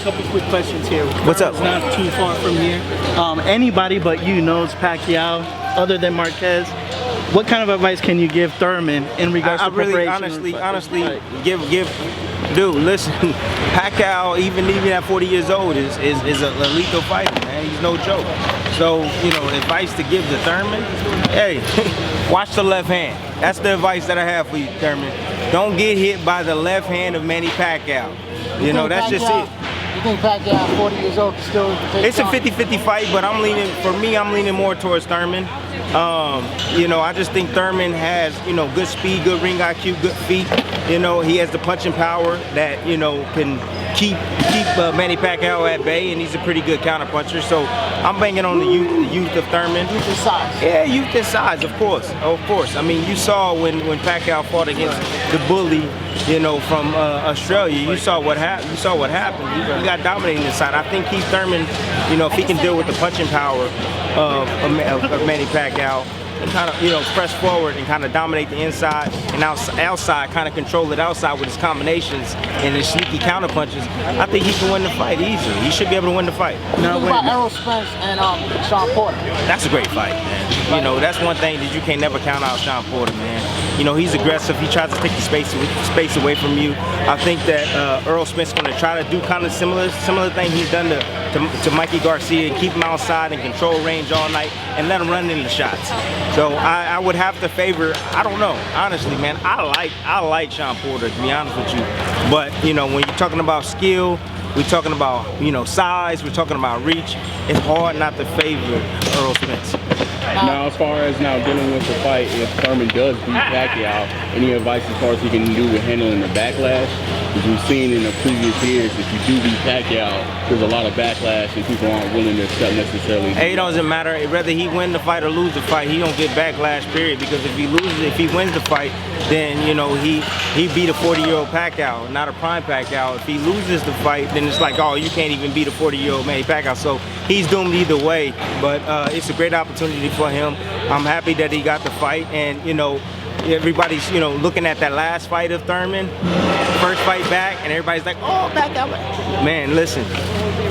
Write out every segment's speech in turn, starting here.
couple quick questions here. What's up? It's not too far from here. Anybody but you knows Pacquiao, other than Marquez. What kind of advice can you give Thurman in regards to preparation? Honestly, dude, listen, Pacquiao, even at 40 years old, is a lethal fighter, man. He's no joke. So, you know, advice to give to Thurman, hey, watch the left hand. That's the advice that I have for you, Thurman. Don't get hit by the left hand of Manny Pacquiao. You know, that's just it. You think Pacquiao, 40 years old, can still take It's a 50-50 fight, but I'm leaning more towards Thurman. You know, I just think Thurman has, you know, good speed, good ring IQ, good feet. You know, he has the punching power that, you know, can keep Manny Pacquiao at bay, and he's a pretty good counterpuncher. So I'm banging on the youth of Thurman. Youth and size. Yeah, youth and size, of course. I mean, you saw when Pacquiao fought against the bully, you know, from Australia. You saw what happened. He got dominating inside. I think Keith Thurman, you know, if he can deal with the punching power of Manny Pacquiao, and kind of, you know, press forward and kind of dominate the inside, and outside kind of control it outside with his combinations and his sneaky counter punches, I think he can win the fight easily. He should be able to win the fight. Now, what about Errol Spence and Shawn Porter? That's a great fight, man. You know, that's one thing that you can never count out Shawn Porter, man. You know, he's aggressive. He tries to take the space away from you. I think that Errol Spence is going to try to do kind of similar thing he's done to Mikey Garcia, and keep him outside and control range all night and let him run into shots. So I would have to favor, I don't know, honestly, man. I like Shawn Porter, to be honest with you. But, you know, when you're talking about skill, we're talking about, you know, size, we're talking about reach, it's hard not to favor Errol Spence. Now, as far as now dealing with the fight, if Thurman does beat Pacquiao, any advice as far as he can do with handling the backlash? Because we've seen in the previous years, if you do beat Pacquiao, there's a lot of backlash and people aren't willing to accept necessarily. Hey, it doesn't matter whether he win the fight or lose the fight. He don't get backlash, period. Because if he wins the fight, then, you know, he beat a 40-year-old Pacquiao, not a prime Pacquiao. If he loses the fight, then it's like, oh, you can't even beat a 40-year-old Manny Pacquiao. So he's doomed either way. But it's a great opportunity for him. I'm happy that he got the fight, and, you know, everybody's, you know, looking at that last fight of Thurman, first fight back, and everybody's like, oh, Pacquiao. Man, listen,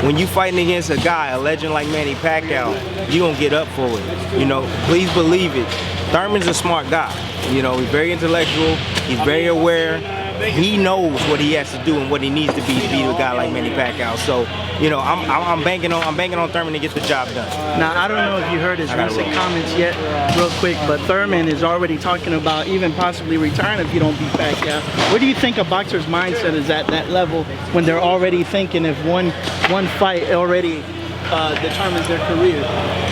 when you fighting against a guy, a legend like Manny Pacquiao, you gonna get up for it. You know, please believe it. Thurman's a smart guy. You know, he's very intellectual, he's very aware. He knows what he has to do and what he needs to be to beat a guy like Manny Pacquiao. So, you know, I'm banking on Thurman to get the job done. Now, I don't know if you heard his recent comments yet, real quick, but Thurman is already talking about even possibly retiring if you don't beat Pacquiao. Where do you think a boxer's mindset is at that level when they're already thinking if one fight already determines their career?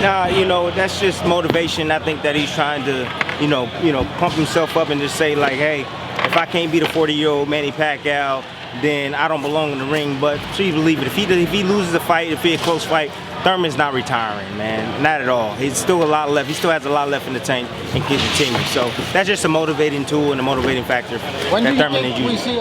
Nah, you know, that's just motivation. I think that he's trying to, you know, pump himself up and just say, like, hey, if I can't beat a 40-year-old Manny Pacquiao, then I don't belong in the ring. But please believe it, if he loses the fight, if it's a close fight, Thurman's not retiring, man, not at all. He's still a lot left. He still has a lot left in the tank and can continue. So that's just a motivating tool and a motivating factor that Thurman is using.